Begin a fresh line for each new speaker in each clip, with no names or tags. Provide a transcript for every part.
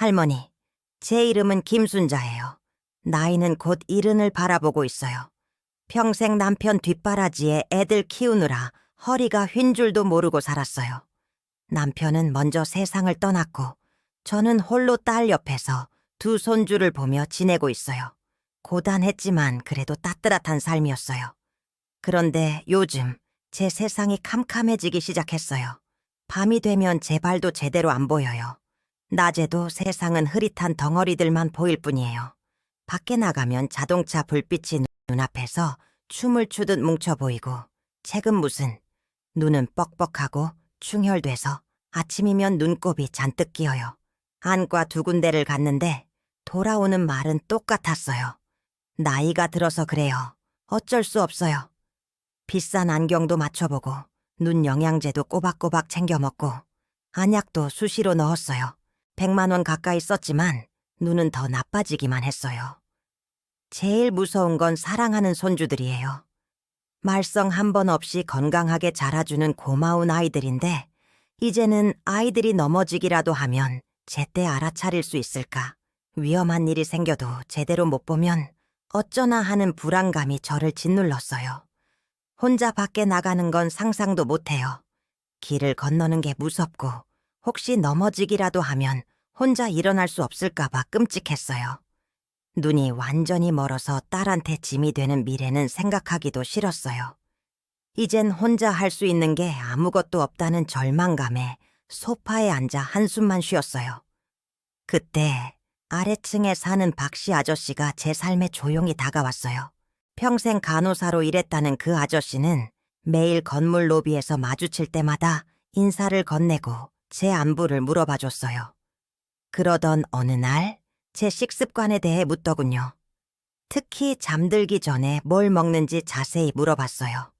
할머니, 제 이름은 김순자예요. 나이는 곧 70을 바라보고 있어요. 평생 남편 뒷바라지에 애들 키우느라 허리가 휜 줄도 모르고 살았어요. 남편은 먼저 세상을 떠났고 저는 홀로 딸 옆에서 두 손주를 보며 지내고 있어요. 고단했지만 그래도 따뜻한 삶이었어요. 그런데 요즘 제 세상이 캄캄해지기 시작했어요. 밤이 되면 제 발도 제대로 안 보여요. 낮에도 세상은 흐릿한 덩어리들만 보일 뿐이에요. 밖에 나가면 자동차 불빛이 눈앞에서 춤을 추듯 뭉쳐 보이고 책은 무슨 눈은 뻑뻑하고 충혈돼서 아침이면 눈곱이 잔뜩 끼어요. 안과 두 군데를 갔는데 돌아오는 말은 똑같았어요. 나이가 들어서 그래요. 어쩔 수 없어요. 비싼 안경도 맞춰보고 눈 영양제도 꼬박꼬박 챙겨 먹고 안약도 수시로 넣었어요. 100만 원 가까이 썼지만 눈은 더 나빠지기만 했어요. 제일 무서운 건 사랑하는 손주들이에요. 말썽 한 번 없이 건강하게 자라주는 고마운 아이들인데 이제는 아이들이 넘어지기라도 하면 제때 알아차릴 수 있을까? 위험한 일이 생겨도 제대로 못 보면 어쩌나 하는 불안감이 저를 짓눌렀어요. 혼자 밖에 나가는 건 상상도 못해요. 길을 건너는 게 무섭고 혹시 넘어지기라도 하면 혼자 일어날 수 없을까 봐 끔찍했어요. 눈이 완전히 멀어서 딸한테 짐이 되는 미래는 생각하기도 싫었어요. 이젠 혼자 할 수 있는 게 아무것도 없다는 절망감에 소파에 앉아 한숨만 쉬었어요. 그때 아래층에 사는 박씨 아저씨가 제 삶에 조용히 다가왔어요. 평생 간호사로 일했다는 그 아저씨는 매일 건물 로비에서 마주칠 때마다 인사를 건네고 제 안부를 물어봐줬어요. 그러던 어느 날 제 식습관에 대해 묻더군요. 특히 잠들기 전에 뭘 먹는지 자세히 물어봤어요.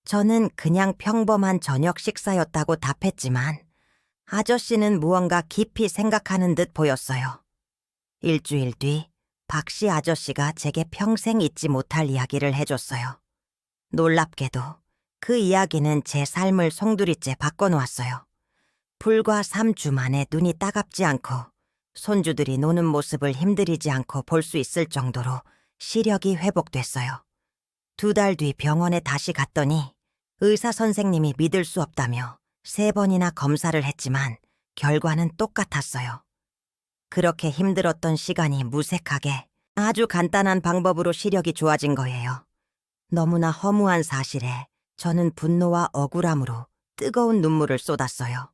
저는 그냥 평범한 저녁 식사였다고 답했지만 아저씨는 무언가 깊이 생각하는 듯 보였어요. 일주일 뒤 박씨 아저씨가 제게 평생 잊지 못할 이야기를 해줬어요. 놀랍게도 그 이야기는 제 삶을 송두리째 바꿔놓았어요. 불과 3주 만에 눈이 따갑지 않고 손주들이 노는 모습을 힘들이지 않고 볼 수 있을 정도로 시력이 회복됐어요. 2달 뒤 병원에 다시 갔더니 의사 선생님이 믿을 수 없다며 3번이나 검사를 했지만 결과는 똑같았어요. 그렇게 힘들었던 시간이 무색하게 아주 간단한 방법으로 시력이 좋아진 거예요. 너무나 허무한 사실에 저는 분노와 억울함으로 뜨거운 눈물을 쏟았어요.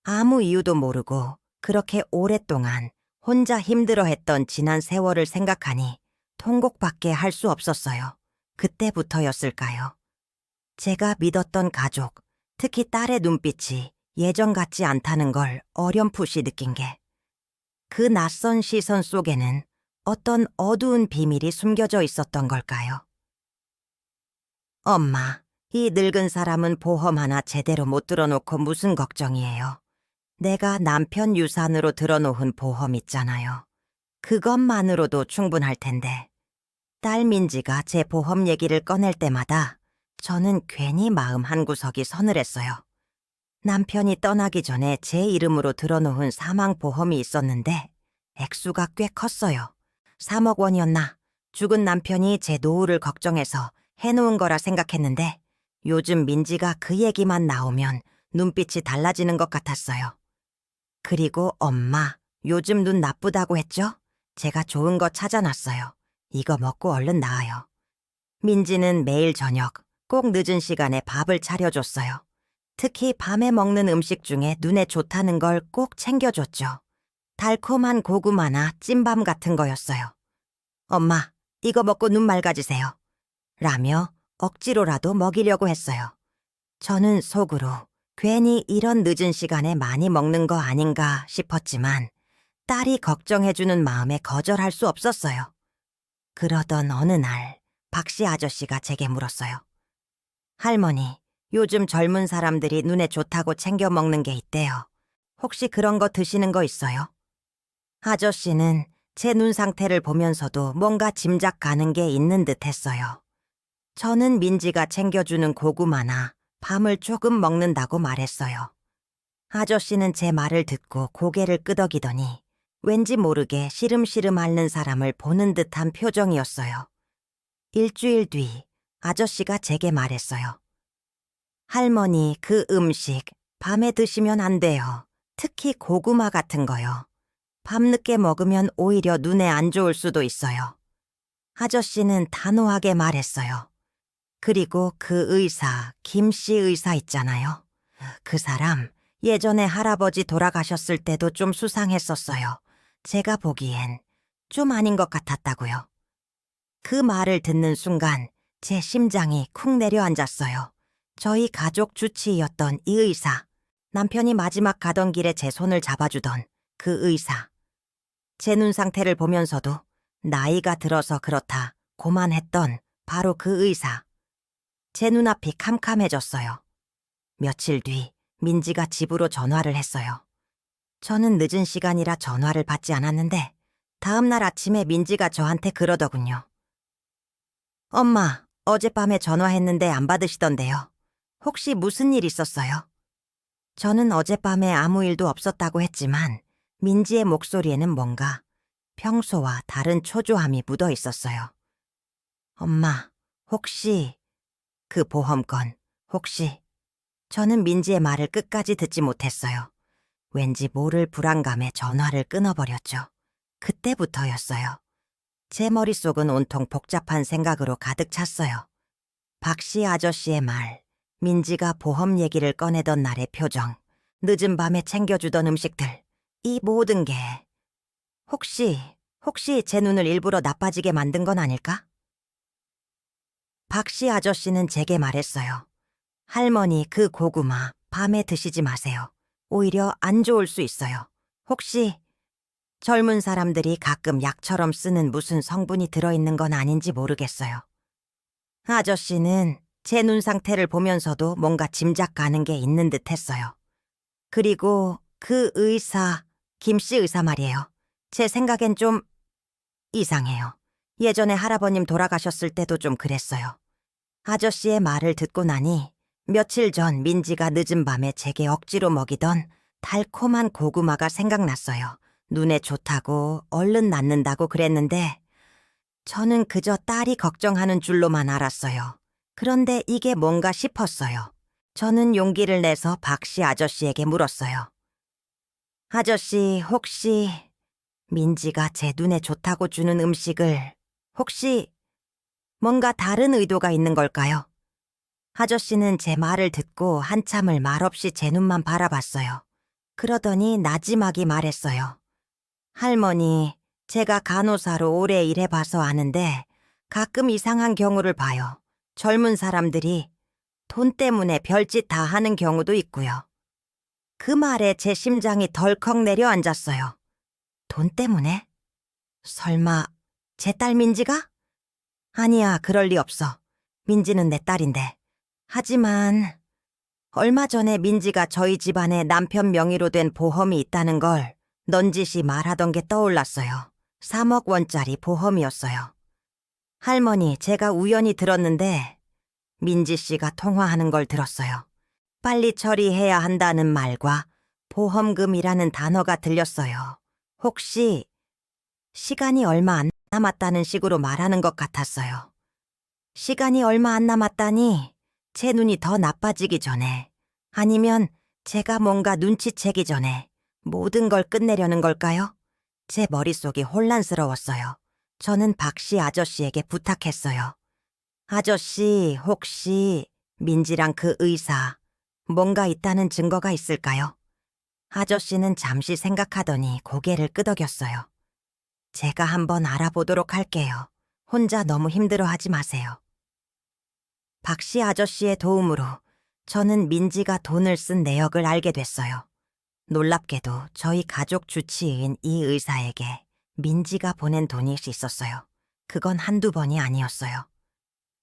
아무 이유도 모르고 그렇게 오랫동안 혼자 힘들어했던 지난 세월을 생각하니 통곡밖에 할 수 없었어요. 그때부터였을까요? 제가 믿었던 가족, 특히 딸의 눈빛이 예전 같지 않다는 걸 어렴풋이 느낀 게 그 낯선 시선 속에는 어떤 어두운 비밀이 숨겨져 있었던 걸까요? 엄마, 이 늙은 사람은 보험 하나 제대로 못 들어놓고 무슨 걱정이에요. 내가 남편 유산으로 들어놓은 보험 있잖아요. 그것만으로도 충분할 텐데. 딸 민지가 제 보험 얘기를 꺼낼 때마다 저는 괜히 마음 한구석이 서늘했어요. 남편이 떠나기 전에 제 이름으로 들어놓은 사망보험이 있었는데 액수가 꽤 컸어요. 3억 원이었나? 죽은 남편이 제 노후를 걱정해서 해놓은 거라 생각했는데 요즘 민지가 그 얘기만 나오면 눈빛이 달라지는 것 같았어요. 그리고 엄마, 요즘 눈 나쁘다고 했죠? 제가 좋은 거 찾아놨어요. 이거 먹고 얼른 나아요. 민지는 매일 저녁 꼭 늦은 시간에 밥을 차려줬어요. 특히 밤에 먹는 음식 중에 눈에 좋다는 걸 꼭 챙겨줬죠. 달콤한 고구마나 찐밤 같은 거였어요. 엄마, 이거 먹고 눈 맑아지세요. 라며 억지로라도 먹이려고 했어요. 저는 속으로 괜히 이런 늦은 시간에 많이 먹는 거 아닌가 싶었지만 딸이 걱정해주는 마음에 거절할 수 없었어요. 그러던 어느 날 박씨 아저씨가 제게 물었어요. 할머니, 요즘 젊은 사람들이 눈에 좋다고 챙겨 먹는 게 있대요. 혹시 그런 거 드시는 거 있어요? 아저씨는 제 눈 상태를 보면서도 뭔가 짐작 가는 게 있는 듯 했어요. 저는 민지가 챙겨주는 고구마나 밤을 조금 먹는다고 말했어요. 아저씨는 제 말을 듣고 고개를 끄덕이더니 왠지 모르게 시름시름 앓는 사람을 보는 듯한 표정이었어요. 일주일 뒤 아저씨가 제게 말했어요. 할머니, 그 음식 밤에 드시면 안 돼요. 특히 고구마 같은 거요. 밤늦게 먹으면 오히려 눈에 안 좋을 수도 있어요. 아저씨는 단호하게 말했어요. 그리고 그 의사, 김씨 의사 있잖아요. 그 사람 예전에 할아버지 돌아가셨을 때도 좀 수상했었어요. 제가 보기엔 좀 아닌 것 같았다고요. 그 말을 듣는 순간 제 심장이 쿵 내려앉았어요. 저희 가족 주치의였던 이 의사, 남편이 마지막 가던 길에 제 손을 잡아주던 그 의사. 제 눈 상태를 보면서도 나이가 들어서 그렇다 고만했던 바로 그 의사. 제 눈앞이 캄캄해졌어요. 며칠 뒤 민지가 집으로 전화를 했어요. 저는 늦은 시간이라 전화를 받지 않았는데 다음 날 아침에 민지가 저한테 그러더군요. 엄마, 어젯밤에 전화했는데 안 받으시던데요. 혹시 무슨 일 있었어요? 저는 어젯밤에 아무 일도 없었다고 했지만 민지의 목소리에는 뭔가 평소와 다른 초조함이 묻어 있었어요. 엄마, 혹시 그 보험건, 혹시... 저는 민지의 말을 끝까지 듣지 못했어요. 왠지 모를 불안감에 전화를 끊어버렸죠. 그때부터였어요. 제 머릿속은 온통 복잡한 생각으로 가득 찼어요. 박씨 아저씨의 말, 민지가 보험 얘기를 꺼내던 날의 표정, 늦은 밤에 챙겨주던 음식들, 이 모든 게 혹시 제 눈을 일부러 나빠지게 만든 건 아닐까? 박씨 아저씨는 제게 말했어요. 할머니, 그 고구마 밤에 드시지 마세요. 오히려 안 좋을 수 있어요. 혹시 젊은 사람들이 가끔 약처럼 쓰는 무슨 성분이 들어있는 건 아닌지 모르겠어요. 아저씨는 제 눈 상태를 보면서도 뭔가 짐작 가는 게 있는 듯 했어요. 그리고 그 의사, 김씨 의사 말이에요. 제 생각엔 좀 이상해요. 예전에 할아버님 돌아가셨을 때도 좀 그랬어요. 아저씨의 말을 듣고 나니 며칠 전 민지가 늦은 밤에 제게 억지로 먹이던 달콤한 고구마가 생각났어요. 눈에 좋다고 얼른 낫는다고 그랬는데 저는 그저 딸이 걱정하는 줄로만 알았어요. 그런데 이게 뭔가 싶었어요. 저는 용기를 내서 박씨 아저씨에게 물었어요. 아저씨, 혹시 민지가 제 눈에 좋다고 주는 음식을 혹시 뭔가 다른 의도가 있는 걸까요? 아저씨는 제 말을 듣고 한참을 말없이 제 눈만 바라봤어요. 그러더니 나지막이 말했어요. 할머니, 제가 간호사로 오래 일해봐서 아는데 가끔 이상한 경우를 봐요. 젊은 사람들이 돈 때문에 별짓 다 하는 경우도 있고요. 그 말에 제 심장이 덜컥 내려앉았어요. 돈 때문에? 설마 제 딸 민지가? 아니야, 그럴 리 없어. 민지는 내 딸인데. 하지만 얼마 전에 민지가 저희 집안에 남편 명의로 된 보험이 있다는 걸 넌지시 말하던 게 떠올랐어요. 3억 원짜리 보험이었어요. 할머니, 제가 우연히 들었는데 민지 씨가 통화하는 걸 들었어요. 빨리 처리해야 한다는 말과 보험금이라는 단어가 들렸어요. 혹시 시간이 얼마 안 남았다는 식으로 말하는 것 같았어요. 시간이 얼마 안 남았다니 제 눈이 더 나빠지기 전에 아니면 제가 뭔가 눈치채기 전에 모든 걸 끝내려는 걸까요? 제 머릿속이 혼란스러웠어요. 저는 박씨 아저씨에게 부탁했어요. 아저씨, 혹시 민지랑 그 의사 뭔가 있다는 증거가 있을까요? 아저씨는 잠시 생각하더니 고개를 끄덕였어요. 제가 한번 알아보도록 할게요. 혼자 너무 힘들어하지 마세요. 박씨 아저씨의 도움으로 저는 민지가 돈을 쓴 내역을 알게 됐어요. 놀랍게도 저희 가족 주치의인 이 의사에게 민지가 보낸 돈이 있었어요. 그건 한두 번이 아니었어요.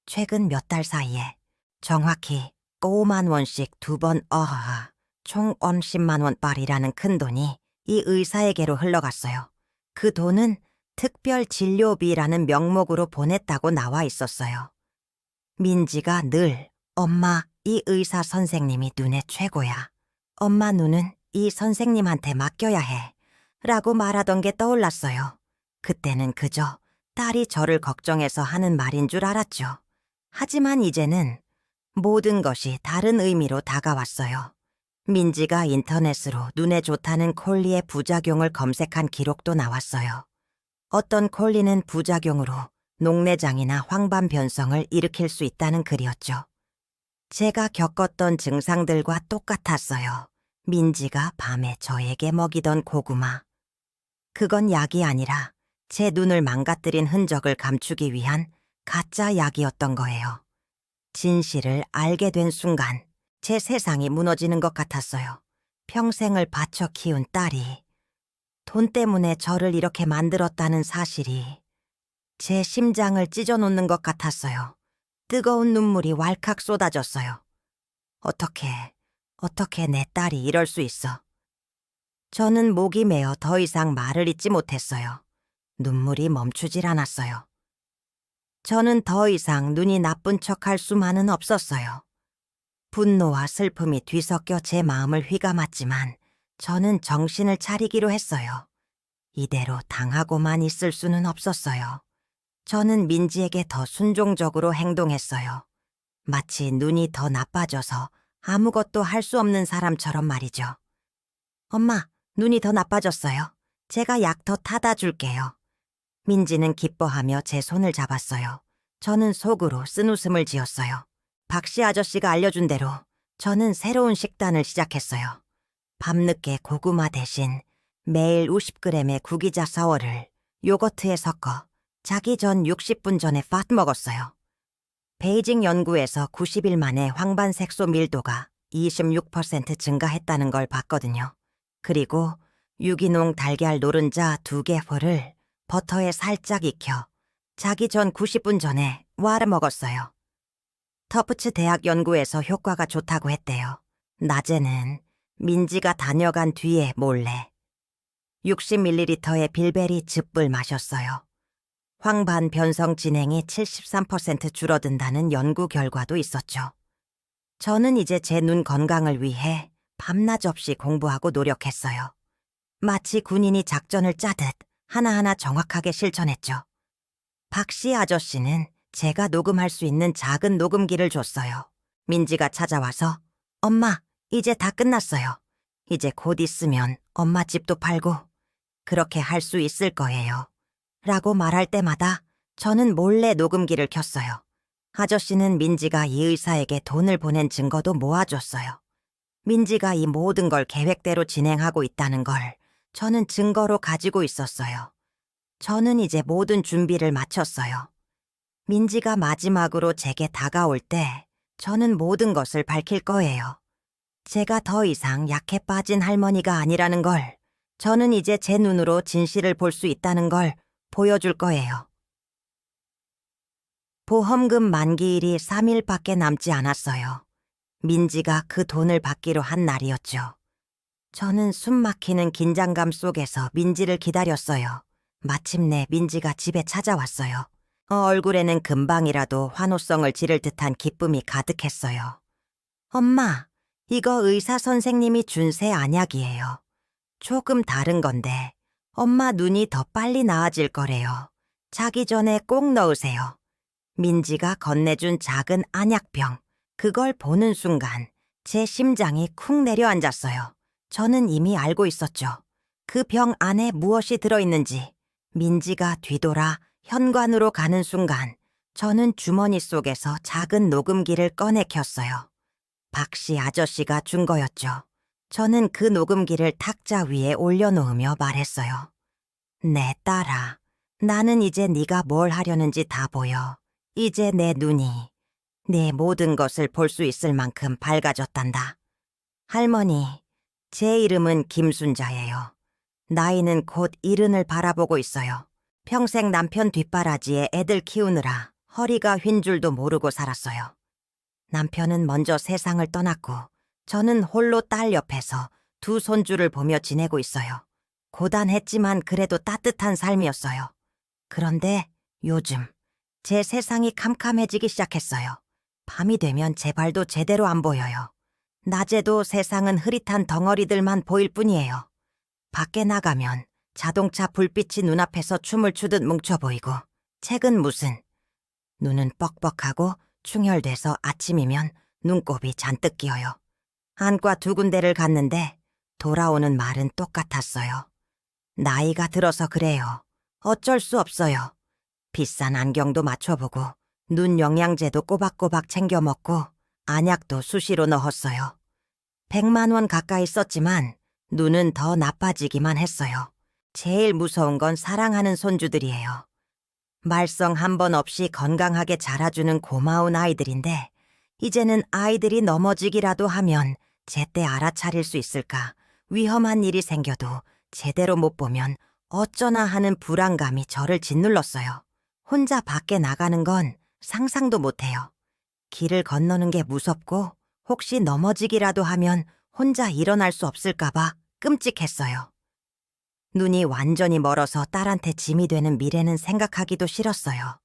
최근 몇 달 사이에 정확히 5만 원씩 2번 총 10만 원빨이라는 큰 돈이 이 의사에게로 흘러갔어요. 그 돈은 특별 진료비라는 명목으로 보냈다고 나와 있었어요. 민지가 늘 엄마, 이 의사 선생님이 눈에 최고야. 엄마 눈은 이 선생님한테 맡겨야 해. 라고 말하던 게 떠올랐어요. 그때는 그저 딸이 저를 걱정해서 하는 말인 줄 알았죠. 하지만 이제는 모든 것이 다른 의미로 다가왔어요. 민지가 인터넷으로 눈에 좋다는 콜리의 부작용을 검색한 기록도 나왔어요. 어떤 콜리는 부작용으로 녹내장이나 황반 변성을 일으킬 수 있다는 글이었죠. 제가 겪었던 증상들과 똑같았어요. 민지가 밤에 저에게 먹이던 고구마. 그건 약이 아니라 제 눈을 망가뜨린 흔적을 감추기 위한 가짜 약이었던 거예요. 진실을 알게 된 순간 제 세상이 무너지는 것 같았어요. 평생을 바쳐 키운 딸이 돈 때문에 저를 이렇게 만들었다는 사실이 제 심장을 찢어놓는 것 같았어요. 뜨거운 눈물이 왈칵 쏟아졌어요. 어떻게 내 딸이 이럴 수 있어. 저는 목이 메어 더 이상 말을 잇지 못했어요. 눈물이 멈추질 않았어요. 저는 더 이상 눈이 나쁜 척할 수만은 없었어요. 분노와 슬픔이 뒤섞여 제 마음을 휘감았지만 저는 정신을 차리기로 했어요. 이대로 당하고만 있을 수는 없었어요. 저는 민지에게 더 순종적으로 행동했어요. 마치 눈이 더 나빠져서 아무것도 할 수 없는 사람처럼 말이죠. 엄마, 눈이 더 나빠졌어요. 제가 약 더 타다 줄게요. 민지는 기뻐하며 제 손을 잡았어요. 저는 속으로 쓴웃음을 지었어요. 박씨 아저씨가 알려준 대로 저는 새로운 식단을 시작했어요. 밤늦게 고구마 대신 매일 50g의 구기자 사워를 요거트에 섞어 자기 전 60분 전에 팟 먹었어요. 베이징 연구에서 90일 만에 황반 색소 밀도가 26% 증가했다는 걸 봤거든요. 그리고 유기농 달걀 노른자 2개포를 버터에 살짝 익혀 자기 전 90분 전에 와르 먹었어요. 터프츠 대학 연구에서 효과가 좋다고 했대요. 낮에는 민지가 다녀간 뒤에 몰래 60ml의 빌베리 즙을 마셨어요. 황반 변성 진행이 73% 줄어든다는 연구 결과도 있었죠. 저는 이제 제 눈 건강을 위해 밤낮 없이 공부하고 노력했어요. 마치 군인이 작전을 짜듯 하나하나 정확하게 실천했죠. 박씨 아저씨는 제가 녹음할 수 있는 작은 녹음기를 줬어요. 민지가 찾아와서 엄마, 이제 다 끝났어요. 이제 곧 있으면 엄마 집도 팔고 그렇게 할 수 있을 거예요. 라고 말할 때마다 저는 몰래 녹음기를 켰어요. 아저씨는 민지가 이 의사에게 돈을 보낸 증거도 모아줬어요. 민지가 이 모든 걸 계획대로 진행하고 있다는 걸 저는 증거로 가지고 있었어요. 저는 이제 모든 준비를 마쳤어요. 민지가 마지막으로 제게 다가올 때 저는 모든 것을 밝힐 거예요. 제가 더 이상 약해 빠진 할머니가 아니라는 걸, 저는 이제 제 눈으로 진실을 볼 수 있다는 걸 보여줄 거예요. 보험금 만기일이 3일밖에 남지 않았어요. 민지가 그 돈을 받기로 한 날이었죠. 저는 숨막히는 긴장감 속에서 민지를 기다렸어요. 마침내 민지가 집에 찾아왔어요. 얼굴에는 금방이라도 환호성을 지를 듯한 기쁨이 가득했어요. 엄마, 이거 의사 선생님이 준 새 안약이에요. 조금 다른 건데 엄마 눈이 더 빨리 나아질 거래요. 자기 전에 꼭 넣으세요. 민지가 건네준 작은 안약병, 그걸 보는 순간 제 심장이 쿵 내려앉았어요. 저는 이미 알고 있었죠. 그 병 안에 무엇이 들어있는지. 민지가 뒤돌아 현관으로 가는 순간 저는 주머니 속에서 작은 녹음기를 꺼내 켰어요. 박씨 아저씨가 준 거였죠. 저는 그 녹음기를 탁자 위에 올려놓으며 말했어요. 내 딸아, 나는 이제 네가 뭘 하려는지 다 보여. 이제 내 눈이 네 모든 것을 볼 수 있을 만큼 밝아졌단다. 할머니, 제 이름은 김순자예요. 나이는 곧 70을 바라보고 있어요. 평생 남편 뒷바라지에 애들 키우느라 허리가 휜 줄도 모르고 살았어요. 남편은 먼저 세상을 떠났고 저는 홀로 딸 옆에서 두 손주를 보며 지내고 있어요. 고단했지만 그래도 따뜻한 삶이었어요. 그런데 요즘 제 세상이 캄캄해지기 시작했어요. 밤이 되면 제 발도 제대로 안 보여요. 낮에도 세상은 흐릿한 덩어리들만 보일 뿐이에요. 밖에 나가면 자동차 불빛이 눈앞에서 춤을 추듯 뭉쳐 보이고 책은 무슨. 눈은 뻑뻑하고 충혈돼서 아침이면 눈곱이 잔뜩 끼어요. 안과 두 군데를 갔는데 돌아오는 말은 똑같았어요. 나이가 들어서 그래요. 어쩔 수 없어요. 비싼 안경도 맞춰보고 눈 영양제도 꼬박꼬박 챙겨 먹고 안약도 수시로 넣었어요. 100만 원 가까이 썼지만 눈은 더 나빠지기만 했어요. 제일 무서운 건 사랑하는 손주들이에요. 말썽 한 번 없이 건강하게 자라주는 고마운 아이들인데 이제는 아이들이 넘어지기라도 하면 제때 알아차릴 수 있을까, 위험한 일이 생겨도 제대로 못 보면 어쩌나 하는 불안감이 저를 짓눌렀어요. 혼자 밖에 나가는 건 상상도 못해요. 길을 건너는 게 무섭고 혹시 넘어지기라도 하면 혼자 일어날 수 없을까 봐 끔찍했어요. 눈이 완전히 멀어서 딸한테 짐이 되는 미래는 생각하기도 싫었어요.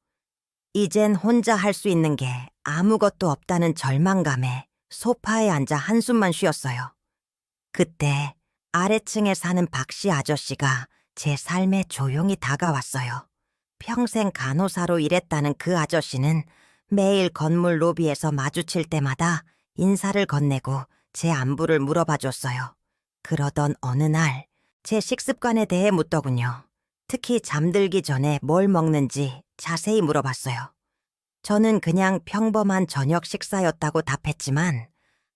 이젠 혼자 할 수 있는 게 아무것도 없다는 절망감에 소파에 앉아 한숨만 쉬었어요. 그때 아래층에 사는 박씨 아저씨가 제 삶에 조용히 다가왔어요. 평생 간호사로 일했다는 그 아저씨는 매일 건물 로비에서 마주칠 때마다 인사를 건네고 제 안부를 물어봐 줬어요. 그러던 어느 날 제 식습관에 대해 묻더군요. 특히 잠들기 전에 뭘 먹는지 자세히 물어봤어요. 저는 그냥 평범한 저녁 식사였다고 답했지만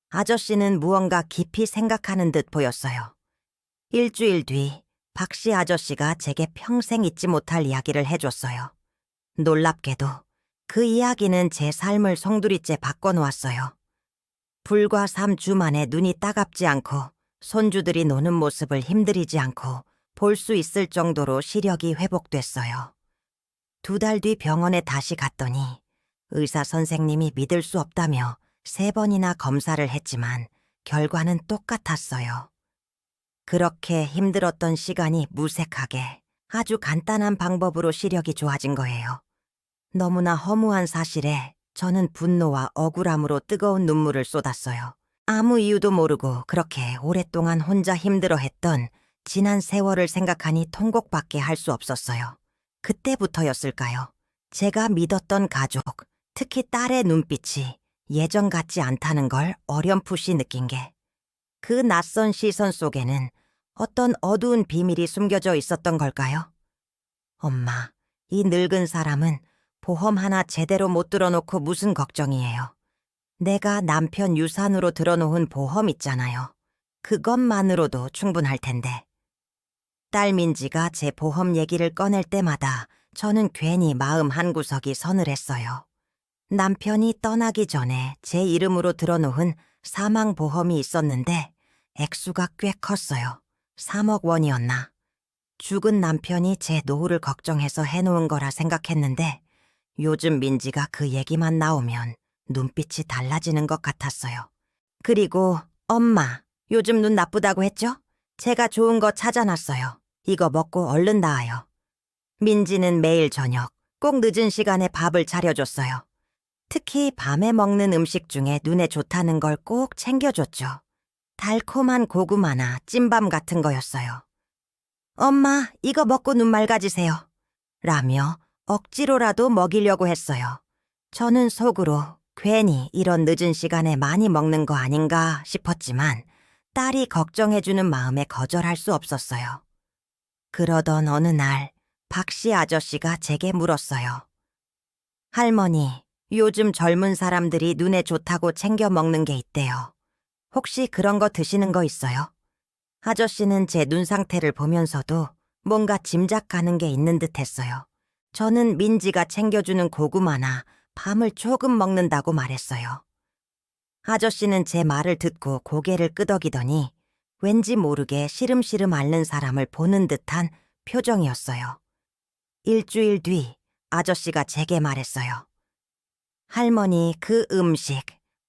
아저씨는 무언가 깊이 생각하는 듯 보였어요. 일주일 뒤 박씨 아저씨가 제게 평생 잊지 못할 이야기를 해줬어요. 놀랍게도 그 이야기는 제 삶을 송두리째 바꿔놓았어요. 불과 3주 만에 눈이 따갑지 않고 손주들이 노는 모습을 힘들이지 않고 볼 수 있을 정도로 시력이 회복됐어요. 2달 뒤 병원에 다시 갔더니 의사 선생님이 믿을 수 없다며 3번이나 검사를 했지만 결과는 똑같았어요. 그렇게 힘들었던 시간이 무색하게 아주 간단한 방법으로 시력이 좋아진 거예요. 너무나 허무한 사실에 저는 분노와 억울함으로 뜨거운 눈물을 쏟았어요. 아무 이유도 모르고 그렇게 오랫동안 혼자 힘들어했던 지난 세월을 생각하니 통곡밖에 할 수 없었어요. 그때부터였을까요? 제가 믿었던 가족, 특히 딸의 눈빛이 예전 같지 않다는 걸 어렴풋이 느낀 게, 그 낯선 시선 속에는 어떤 어두운 비밀이 숨겨져 있었던 걸까요? 엄마, 이 늙은 사람은 보험 하나 제대로 못 들어놓고 무슨 걱정이에요. 내가 남편 유산으로 들어놓은 보험 있잖아요. 그것만으로도 충분할 텐데. 딸 민지가 제 보험 얘기를 꺼낼 때마다 저는 괜히 마음 한구석이 서늘했어요. 남편이 떠나기 전에 제 이름으로 들어놓은 사망보험이 있었는데 액수가 꽤 컸어요. 3억 원이었나. 죽은 남편이 제 노후를 걱정해서 해놓은 거라 생각했는데 요즘 민지가 그 얘기만 나오면 눈빛이 달라지는 것 같았어요. 그리고 엄마, 요즘 눈 나쁘다고 했죠? 제가 좋은 거 찾아놨어요. 이거 먹고 얼른 나아요. 민지는 매일 저녁 꼭 늦은 시간에 밥을 차려줬어요. 특히 밤에 먹는 음식 중에 눈에 좋다는 걸 꼭 챙겨줬죠. 달콤한 고구마나 찐밤 같은 거였어요. 엄마, 이거 먹고 눈 맑아지세요. 라며 억지로라도 먹이려고 했어요. 저는 속으로 괜히 이런 늦은 시간에 많이 먹는 거 아닌가 싶었지만 딸이 걱정해주는 마음에 거절할 수 없었어요. 그러던 어느 날 박씨 아저씨가 제게 물었어요. 할머니, 요즘 젊은 사람들이 눈에 좋다고 챙겨 먹는 게 있대요. 혹시 그런 거 드시는 거 있어요? 아저씨는 제 눈 상태를 보면서도 뭔가 짐작 가는 게 있는 듯 했어요. 저는 민지가 챙겨주는 고구마나 밤을 조금 먹는다고 말했어요. 아저씨는 제 말을 듣고 고개를 끄덕이더니 왠지 모르게 시름시름 앓는 사람을 보는 듯한 표정이었어요. 일주일 뒤 아저씨가 제게 말했어요. 할머니, 그 음식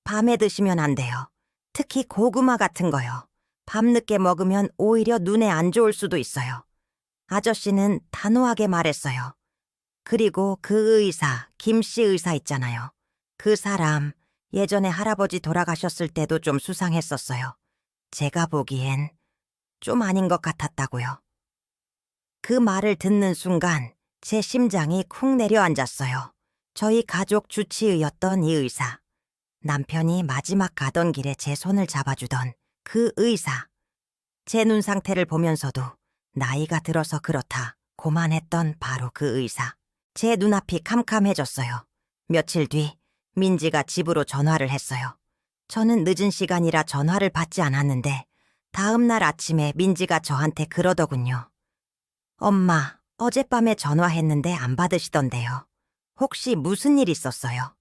밤에 드시면 안 돼요. 특히 고구마 같은 거요. 밤늦게 먹으면 오히려 눈에 안 좋을 수도 있어요. 아저씨는 단호하게 말했어요. 그리고 그 의사, 김씨 의사 있잖아요. 그 사람 예전에 할아버지 돌아가셨을 때도 좀 수상했었어요. 제가 보기엔 좀 아닌 것 같았다고요. 그 말을 듣는 순간 제 심장이 쿵 내려앉았어요. 저희 가족 주치의였던 이 의사. 남편이 마지막 가던 길에 제 손을 잡아주던 그 의사. 제 눈 상태를 보면서도 나이가 들어서 그렇다 고만했던 바로 그 의사. 제 눈앞이 캄캄해졌어요. 며칠 뒤 민지가 집으로 전화를 했어요. 저는 늦은 시간이라 전화를 받지 않았는데 다음 날 아침에 민지가 저한테 그러더군요. 엄마, 어젯밤에 전화했는데 안 받으시던데요. 혹시 무슨 일 있었어요?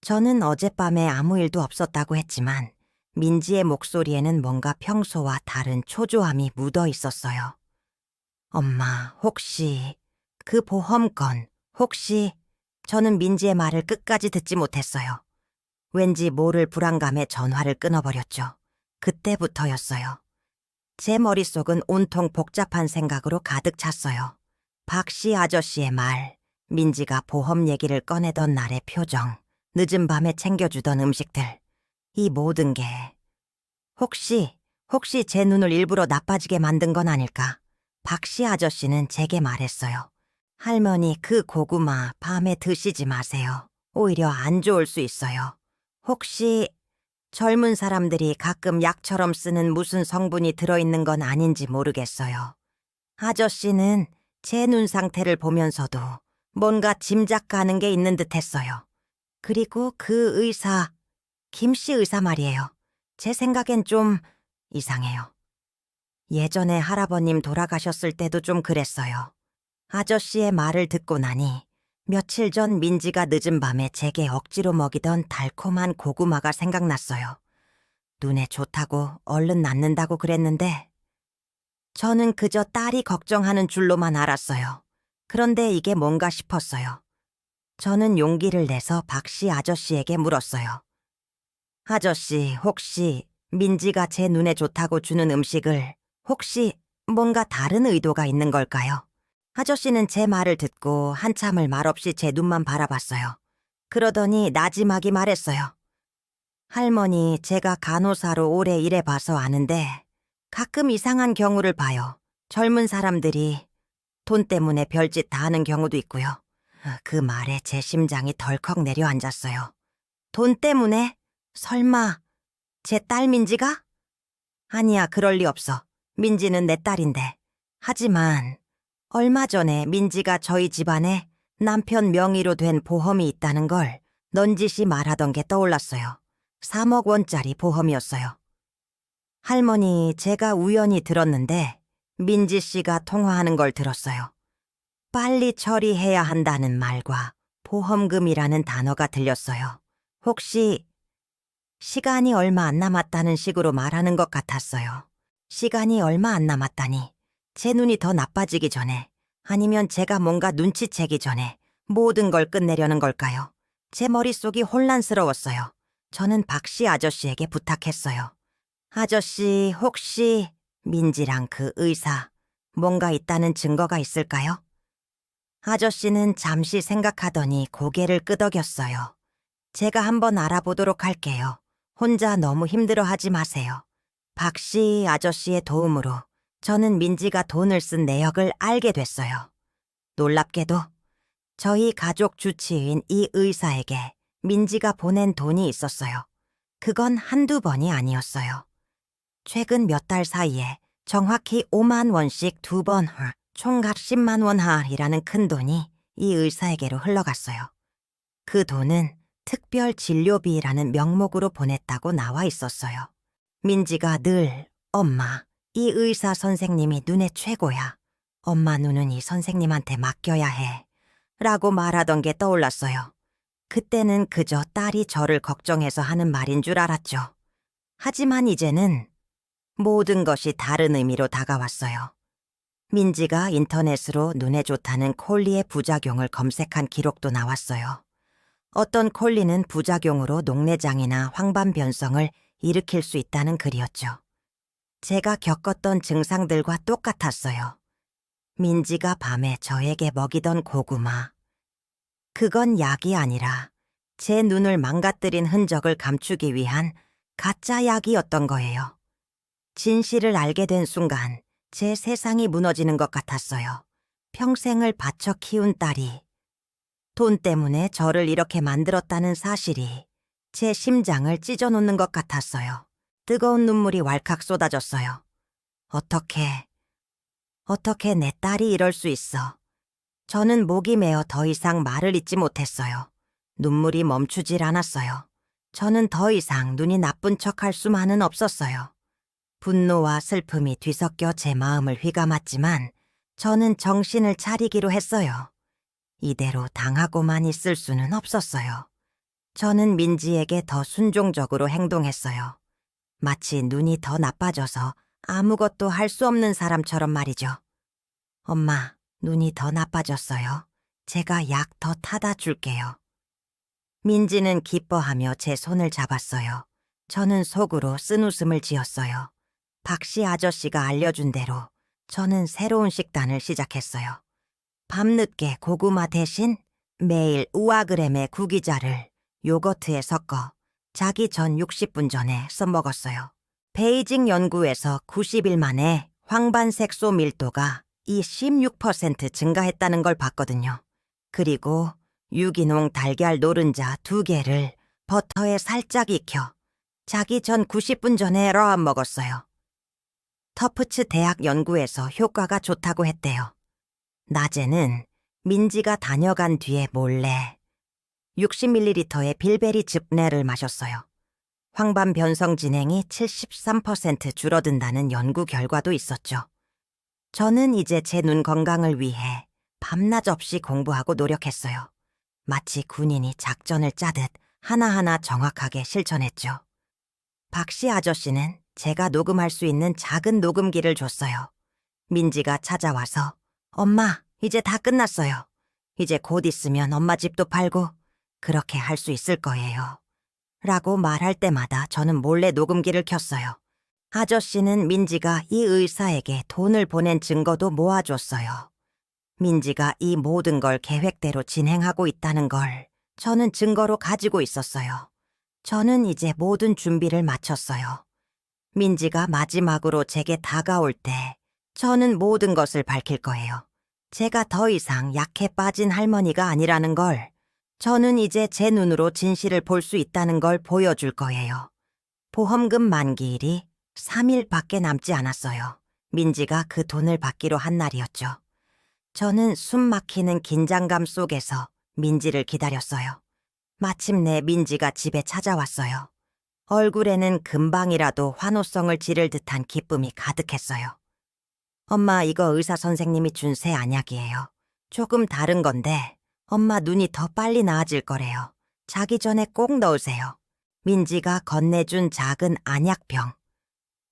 저는 어젯밤에 아무 일도 없었다고 했지만 민지의 목소리에는 뭔가 평소와 다른 초조함이 묻어 있었어요. 엄마, 혹시 그 보험건, 혹시 저는 민지의 말을 끝까지 듣지 못했어요. 왠지 모를 불안감에 전화를 끊어버렸죠. 그때부터였어요. 제 머릿속은 온통 복잡한 생각으로 가득 찼어요. 박씨 아저씨의 말, 민지가 보험 얘기를 꺼내던 날의 표정, 늦은 밤에 챙겨주던 음식들, 이 모든 게 혹시 제 눈을 일부러 나빠지게 만든 건 아닐까? 박씨 아저씨는 제게 말했어요. 할머니, 그 고구마 밤에 드시지 마세요. 오히려 안 좋을 수 있어요. 혹시 젊은 사람들이 가끔 약처럼 쓰는 무슨 성분이 들어있는 건 아닌지 모르겠어요. 아저씨는 제 눈 상태를 보면서도 뭔가 짐작 가는 게 있는 듯 했어요. 그리고 그 의사, 김씨 의사 말이에요. 제 생각엔 좀 이상해요. 예전에 할아버님 돌아가셨을 때도 좀 그랬어요. 아저씨의 말을 듣고 나니 며칠 전 민지가 늦은 밤에 제게 억지로 먹이던 달콤한 고구마가 생각났어요. 눈에 좋다고 얼른 낫는다고 그랬는데 저는 그저 딸이 걱정하는 줄로만 알았어요. 그런데 이게 뭔가 싶었어요. 저는 용기를 내서 박씨 아저씨에게 물었어요. 아저씨, 혹시 민지가 제 눈에 좋다고 주는 음식을 혹시 뭔가 다른 의도가 있는 걸까요? 아저씨는 제 말을 듣고 한참을 말없이 제 눈만 바라봤어요. 그러더니 나지막이 말했어요. 할머니, 제가 간호사로 오래 일해봐서 아는데 가끔 이상한 경우를 봐요. 젊은 사람들이 돈 때문에 별짓 다 하는 경우도 있고요. 그 말에 제 심장이 덜컥 내려앉았어요. 돈 때문에? 설마 제 딸 민지가? 아니야, 그럴 리 없어. 민지는 내 딸인데. 하지만 얼마 전에 민지가 저희 집안에 남편 명의로 된 보험이 있다는 걸 넌지시 말하던 게 떠올랐어요. 3억 원짜리 보험이었어요. 할머니, 제가 우연히 들었는데 민지 씨가 통화하는 걸 들었어요. 빨리 처리해야 한다는 말과 보험금이라는 단어가 들렸어요. 혹시 시간이 얼마 안 남았다는 식으로 말하는 것 같았어요. 시간이 얼마 안 남았다니. 제 눈이 더 나빠지기 전에 아니면 제가 뭔가 눈치채기 전에 모든 걸 끝내려는 걸까요? 제 머릿속이 혼란스러웠어요. 저는 박씨 아저씨에게 부탁했어요. 아저씨, 혹시 민지랑 그 의사 뭔가 있다는 증거가 있을까요? 아저씨는 잠시 생각하더니 고개를 끄덕였어요. 제가 한번 알아보도록 할게요. 혼자 너무 힘들어하지 마세요. 박씨 아저씨의 도움으로 저는 민지가 돈을 쓴 내역을 알게 됐어요. 놀랍게도 저희 가족 주치의인 이 의사에게 민지가 보낸 돈이 있었어요. 그건 한두 번이 아니었어요. 최근 몇 달 사이에 정확히 5만 원씩 2번 총각 10만 원 하이라는 큰 돈이 이 의사에게로 흘러갔어요. 그 돈은 특별 진료비라는 명목으로 보냈다고 나와 있었어요. 민지가 늘 엄마, 이 의사 선생님이 눈에 최고야. 엄마 눈은 이 선생님한테 맡겨야 해. 라고 말하던 게 떠올랐어요. 그때는 그저 딸이 저를 걱정해서 하는 말인 줄 알았죠. 하지만 이제는 모든 것이 다른 의미로 다가왔어요. 민지가 인터넷으로 눈에 좋다는 콜리의 부작용을 검색한 기록도 나왔어요. 어떤 콜리는 부작용으로 녹내장이나 황반변성을 일으킬 수 있다는 글이었죠. 제가 겪었던 증상들과 똑같았어요. 민지가 밤에 저에게 먹이던 고구마. 그건 약이 아니라 제 눈을 망가뜨린 흔적을 감추기 위한 가짜 약이었던 거예요. 진실을 알게 된 순간 제 세상이 무너지는 것 같았어요. 평생을 바쳐 키운 딸이 돈 때문에 저를 이렇게 만들었다는 사실이 제 심장을 찢어놓는 것 같았어요. 뜨거운 눈물이 왈칵 쏟아졌어요. 어떻게 내 딸이 이럴 수 있어. 저는 목이 메어 더 이상 말을 잇지 못했어요. 눈물이 멈추질 않았어요. 저는 더 이상 눈이 나쁜 척할 수만은 없었어요. 분노와 슬픔이 뒤섞여 제 마음을 휘감았지만 저는 정신을 차리기로 했어요. 이대로 당하고만 있을 수는 없었어요. 저는 민지에게 더 순종적으로 행동했어요. 마치 눈이 더 나빠져서 아무것도 할 수 없는 사람처럼 말이죠. 엄마, 눈이 더 나빠졌어요. 제가 약 더 타다 줄게요. 민지는 기뻐하며 제 손을 잡았어요. 저는 속으로 쓴웃음을 지었어요. 박씨 아저씨가 알려준 대로 저는 새로운 식단을 시작했어요. 밤늦게 고구마 대신 매일 우아그램의 구기자를 요거트에 섞어 자기 전 60분 전에 써먹었어요. 베이징 연구에서 90일 만에 황반색소 밀도가 16% 증가했다는 걸 봤거든요. 그리고 유기농 달걀 노른자 2개를 버터에 살짝 익혀 자기 전 90분 전에 러아 먹었어요. 터프츠 대학 연구에서 효과가 좋다고 했대요. 낮에는 민지가 다녀간 뒤에 몰래 60ml의 빌베리 즙내를 마셨어요. 황반 변성 진행이 73% 줄어든다는 연구 결과도 있었죠. 저는 이제 제 눈 건강을 위해 밤낮 없이 공부하고 노력했어요. 마치 군인이 작전을 짜듯 하나하나 정확하게 실천했죠. 박씨 아저씨는 제가 녹음할 수 있는 작은 녹음기를 줬어요. 민지가 찾아와서 엄마, 이제 다 끝났어요. 이제 곧 있으면 엄마 집도 팔고 그렇게 할 수 있을 거예요. 라고 말할 때마다 저는 몰래 녹음기를 켰어요. 아저씨는 민지가 이 의사에게 돈을 보낸 증거도 모아줬어요. 민지가 이 모든 걸 계획대로 진행하고 있다는 걸 저는 증거로 가지고 있었어요. 저는 이제 모든 준비를 마쳤어요. 민지가 마지막으로 제게 다가올 때 저는 모든 것을 밝힐 거예요. 제가 더 이상 약해 빠진 할머니가 아니라는 걸, 저는 이제 제 눈으로 진실을 볼 수 있다는 걸 보여줄 거예요. 보험금 만기일이 3일밖에 남지 않았어요. 민지가 그 돈을 받기로 한 날이었죠. 저는 숨 막히는 긴장감 속에서 민지를 기다렸어요. 마침내 민지가 집에 찾아왔어요. 얼굴에는 금방이라도 환호성을 지를 듯한 기쁨이 가득했어요. 엄마, 이거 의사 선생님이 준 새 안약이에요. 조금 다른 건데 엄마 눈이 더 빨리 나아질 거래요. 자기 전에 꼭 넣으세요. 민지가 건네준 작은 안약병.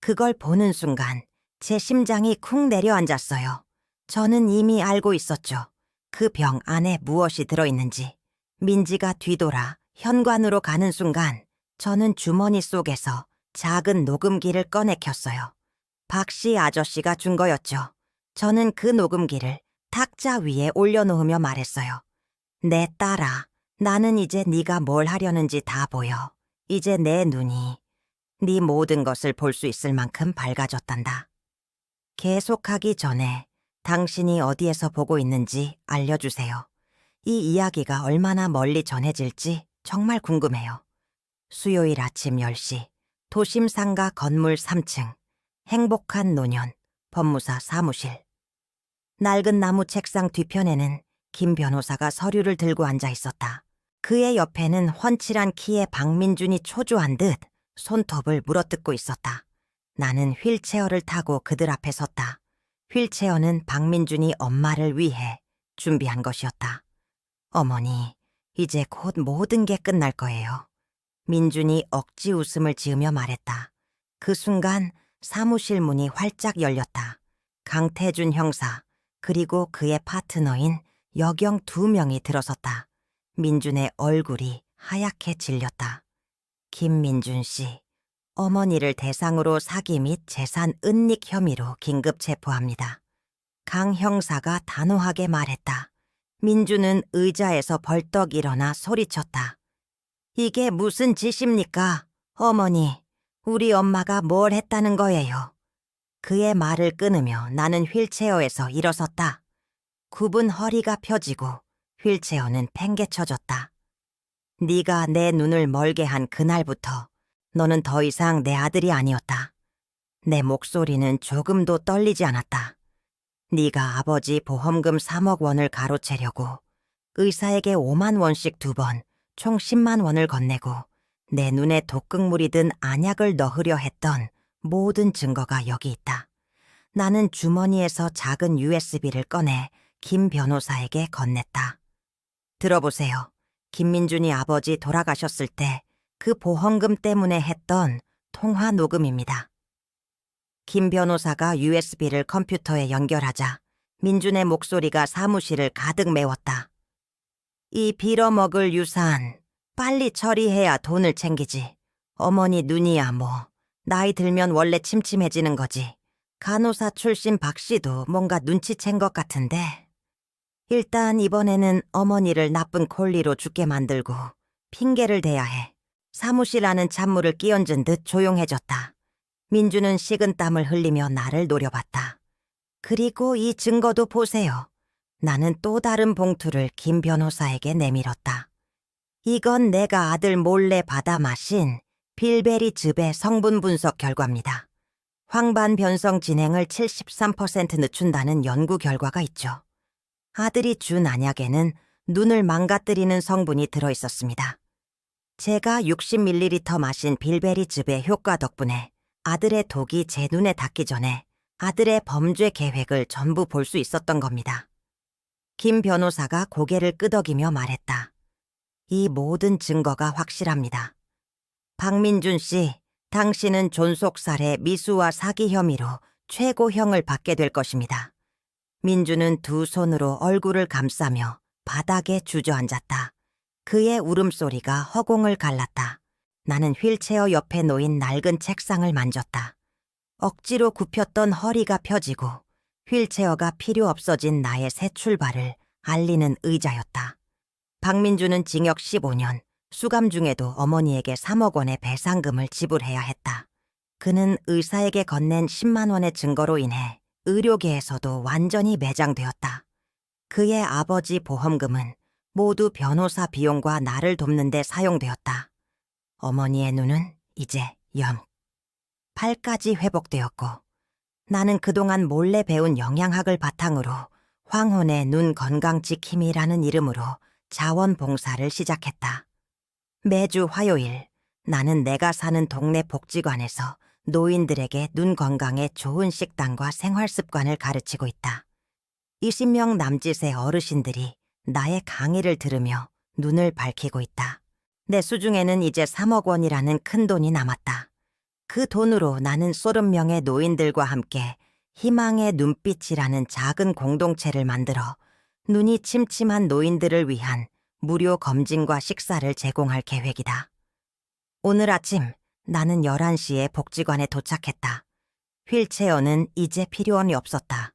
그걸 보는 순간 제 심장이 쿵 내려앉았어요. 저는 이미 알고 있었죠. 그 병 안에 무엇이 들어있는지. 민지가 뒤돌아 현관으로 가는 순간 저는 주머니 속에서 작은 녹음기를 꺼내 켰어요. 박씨 아저씨가 준 거였죠. 저는 그 녹음기를 탁자 위에 올려놓으며 말했어요. 내 딸아, 나는 이제 네가 뭘 하려는지 다 보여. 이제 내 눈이 네 모든 것을 볼 수 있을 만큼 밝아졌단다. 계속하기 전에 당신이 어디에서 보고 있는지 알려주세요. 이 이야기가 얼마나 멀리 전해질지 정말 궁금해요. 수요일 아침 10시, 도심 상가 건물 3층, 행복한 노년, 법무사 사무실. 낡은 나무 책상 뒤편에는 김 변호사가 서류를 들고 앉아 있었다. 그의 옆에는 훤칠한 키의 박민준이 초조한 듯 손톱을 물어뜯고 있었다. 나는 휠체어를 타고 그들 앞에 섰다. 휠체어는 박민준이 엄마를 위해 준비한 것이었다. 어머니, 이제 곧 모든 게 끝날 거예요. 민준이 억지 웃음을 지으며 말했다. 그 순간 사무실 문이 활짝 열렸다. 강태준 형사, 그리고 그의 파트너인 여경 2명이 들어섰다. 민준의 얼굴이 하얗게 질렸다. 김민준 씨, 어머니를 대상으로 사기 및 재산 은닉 혐의로 긴급 체포합니다. 강 형사가 단호하게 말했다. 민준은 의자에서 벌떡 일어나 소리쳤다. 이게 무슨 짓입니까? 어머니, 우리 엄마가 뭘 했다는 거예요? 그의 말을 끊으며 나는 휠체어에서 일어섰다. 굽은 허리가 펴지고 휠체어는 팽개쳐졌다. 네가 내 눈을 멀게 한 그날부터 너는 더 이상 내 아들이 아니었다. 내 목소리는 조금도 떨리지 않았다. 네가 아버지 보험금 3억 원을 가로채려고 의사에게 5만 원씩 2번, 총 10만 원을 건네고 내 눈에 독극물이 든 안약을 넣으려 했던 모든 증거가 여기 있다. 나는 주머니에서 작은 USB를 꺼내 김 변호사에게 건넸다. 들어보세요. 김민준이 아버지 돌아가셨을 때 그 보험금 때문에 했던 통화 녹음입니다. 김 변호사가 USB를 컴퓨터에 연결하자 민준의 목소리가 사무실을 가득 메웠다. 이 빌어먹을 유산 빨리 처리해야 돈을 챙기지. 어머니 눈이야 뭐. 나이 들면 원래 침침해지는 거지. 간호사 출신 박 씨도 뭔가 눈치챈 것 같은데. 일단 이번에는 어머니를 나쁜 콜리로 죽게 만들고 핑계를 대야 해. 사무실 안은 찬물을 끼얹은 듯 조용해졌다. 민주는 식은땀을 흘리며 나를 노려봤다. 그리고 이 증거도 보세요. 나는 또 다른 봉투를 김 변호사에게 내밀었다. 이건 내가 아들 몰래 받아 마신 빌베리즙의 성분 분석 결과입니다. 황반 변성 진행을 73% 늦춘다는 연구 결과가 있죠. 아들이 준 안약에는 눈을 망가뜨리는 성분이 들어있었습니다. 제가 60ml 마신 빌베리즙의 효과 덕분에 아들의 독이 제 눈에 닿기 전에 아들의 범죄 계획을 전부 볼 수 있었던 겁니다. 김 변호사가 고개를 끄덕이며 말했다. 이 모든 증거가 확실합니다. 박민준 씨, 당신은 존속살해 미수와 사기 혐의로 최고형을 받게 될 것입니다. 민주는 두 손으로 얼굴을 감싸며 바닥에 주저앉았다. 그의 울음소리가 허공을 갈랐다. 나는 휠체어 옆에 놓인 낡은 책상을 만졌다. 억지로 굽혔던 허리가 펴지고 휠체어가 필요 없어진 나의 새 출발을 알리는 의자였다. 박민주는 징역 15년, 수감 중에도 어머니에게 3억 원의 배상금을 지불해야 했다. 그는 의사에게 건넨 10만 원의 증거로 인해 의료계에서도 완전히 매장되었다. 그의 아버지 보험금은 모두 변호사 비용과 나를 돕는 데 사용되었다. 어머니의 눈은 이제 0. 8까지 회복되었고 나는 그동안 몰래 배운 영양학을 바탕으로 황혼의 눈 건강 지킴이라는 이름으로 자원봉사를 시작했다. 매주 화요일 나는 내가 사는 동네 복지관에서 노인들에게 눈 건강에 좋은 식단과 생활 습관을 가르치고 있다. 20명 남짓의 어르신들이 나의 강의를 들으며 눈을 밝히고 있다. 내 수중에는 이제 3억 원이라는 큰 돈이 남았다. 그 돈으로 나는 30명의 노인들과 함께 희망의 눈빛이라는 작은 공동체를 만들어 눈이 침침한 노인들을 위한 무료 검진과 식사를 제공할 계획이다. 오늘 아침 나는 11시에 복지관에 도착했다. 휠체어는 이제 필요함이 없었다.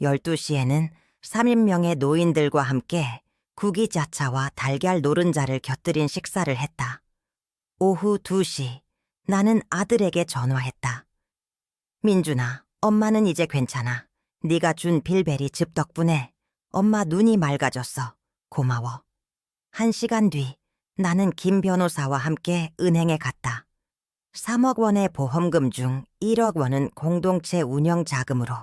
12시에는 30명의 노인들과 함께 구기자차와 달걀 노른자를 곁들인 식사를 했다. 오후 2시 나는 아들에게 전화했다. 민준아, 엄마는 이제 괜찮아. 네가 준 빌베리 즙 덕분에 엄마 눈이 맑아졌어. 고마워. 1시간 뒤 나는 김 변호사와 함께 은행에 갔다. 3억 원의 보험금 중 1억 원은 공동체 운영 자금으로,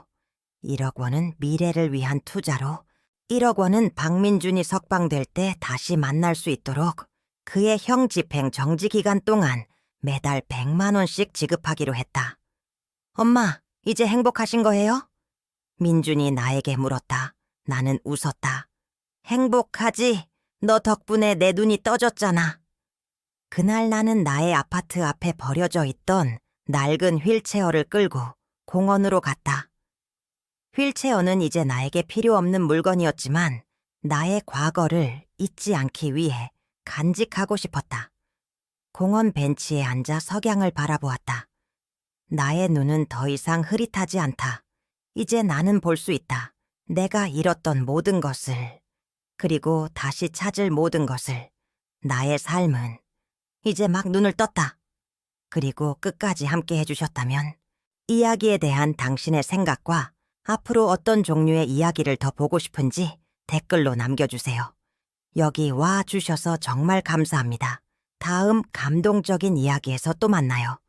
1억 원은 미래를 위한 투자로, 1억 원은 박민준이 석방될 때 다시 만날 수 있도록 그의 형 집행 정지 기간 동안 매달 100만 원씩 지급하기로 했다. 엄마, 이제 행복하신 거예요? 민준이 나에게 물었다. 나는 웃었다. 행복하지? 너 덕분에 내 눈이 떠졌잖아. 그날 나는 나의 아파트 앞에 버려져 있던 낡은 휠체어를 끌고 공원으로 갔다. 휠체어는 이제 나에게 필요 없는 물건이었지만 나의 과거를 잊지 않기 위해 간직하고 싶었다. 공원 벤치에 앉아 석양을 바라보았다. 나의 눈은 더 이상 흐릿하지 않다. 이제 나는 볼 수 있다. 내가 잃었던 모든 것을, 그리고 다시 찾을 모든 것을. 나의 삶은 이제 막 눈을 떴다. 그리고 끝까지 함께 해주셨다면 이야기에 대한 당신의 생각과 앞으로 어떤 종류의 이야기를 더 보고 싶은지 댓글로 남겨주세요. 여기 와 주셔서 정말 감사합니다. 다음 감동적인 이야기에서 또 만나요.